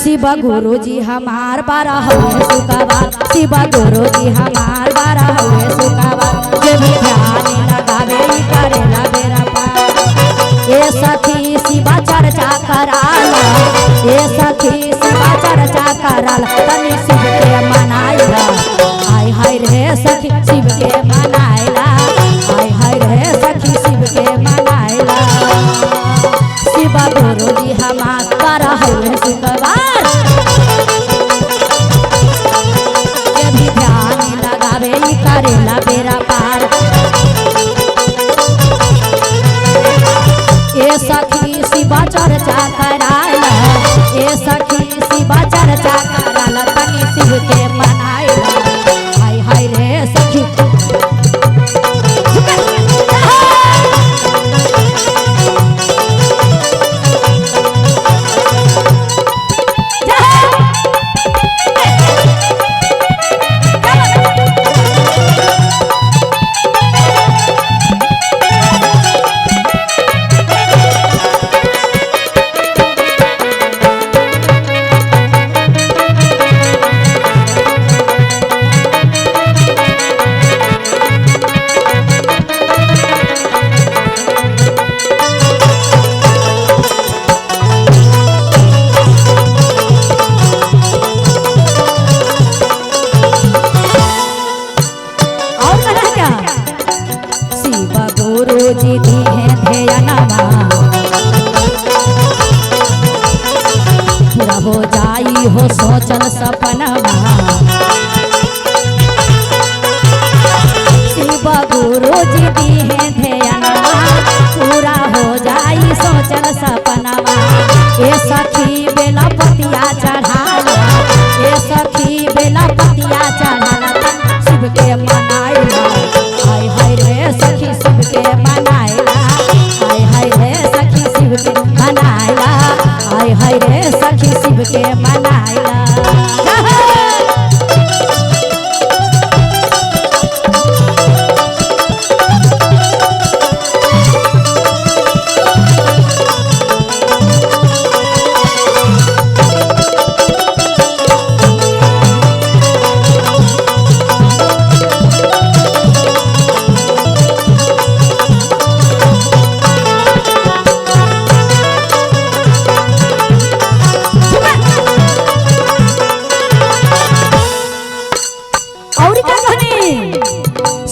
शिव गुरु जी हमार बारा हुए सुखवार, शिव गुरु जी हमार बारा हुए सुखवार। जे भी ध्यान लगावे करेला बेरा पार। ये सखी शिवा चर्चा कराला, ये सखी शिवा चर्चा कराला, तनी शिव के मनाइला। हाय हाय रे सखी शिव के मनाइला, हाय हाय रे सखी शिव के मनाइला। शिव गुरु जी हमार बारा हुए सुखवार। जे भी ध्यान लगावे करेला बेरा पार। ये सखी शिवा चर्चा कराला, ये सखी शिवा चर्चा कराला, तनी शिव के मनाइला। हाय हाय रे सखी जी दी है ध्यानवा, पूरा हो जाई हो सोचल सपनवा। शिव गुरु जी दी है ध्यानवा, पूरा हो जाई सोचल सपनवा। ये सखी बेला पतिया चढ़ाला, ये सखी बेला पतिया चढ़ाला, शिव के मनाइला। हाय हाय रे सखी शिव के मनाइला, हाय हाय रे सखी शिव के मनाइला, हाय हाय रे सखी शिव के मनाइला।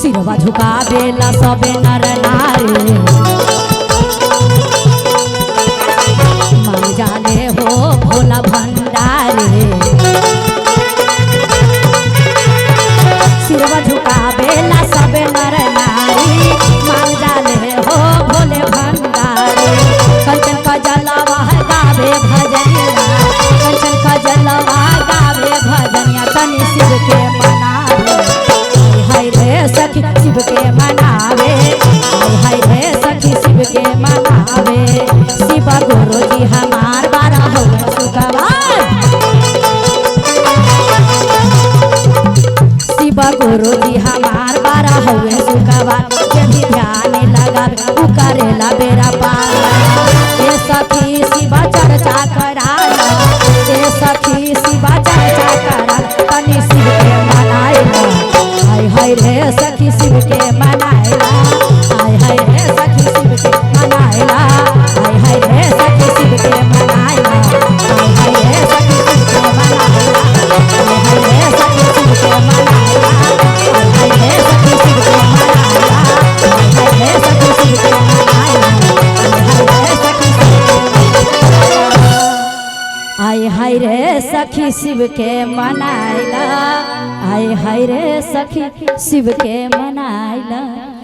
सिरवा झुकावेला सबे नर नारी, मन जाने हो भोला भंडारी। सिरवा झुकावेला सबे नर नारी, मन जाने हो भोले भंडारी। कंचन का जलवा गावे भजनिया, कंचन का जलवा गावे भजनिया, तनी शिव के मनावे। हाय रे सखी शिव के मनावे, हाय हाय रे सखी शिव के मनावे। शिव गुरु जी हमार बारा हुए सुखवार, शिव गुरु जी हमार बारा हुए सुखवार। जे भी ध्यान लगावे उ करेला बेरा पार। ये सखी शिवा चर्चा कराला, ये सखी शिवा चर्चा कराला, तनी शिव के मनाइला। हाय हाय रे सखी शिव के मनाइला, हाय हाय रे सखी शिव के मनाइला, हाय हाय रे सखी शिव के मनाइला, हाय हाय रे सखी शिव के मनाइला, हाय हाय रे सखी शिव के मनाइला, हाय हाय रे सखी शिव के मनाइला, हाय हाय रे सखी शिव के मनाइला, हाय हाय रे सखी शिव के मनाइला, हाय हाय रे सखी शिव के मनाइला।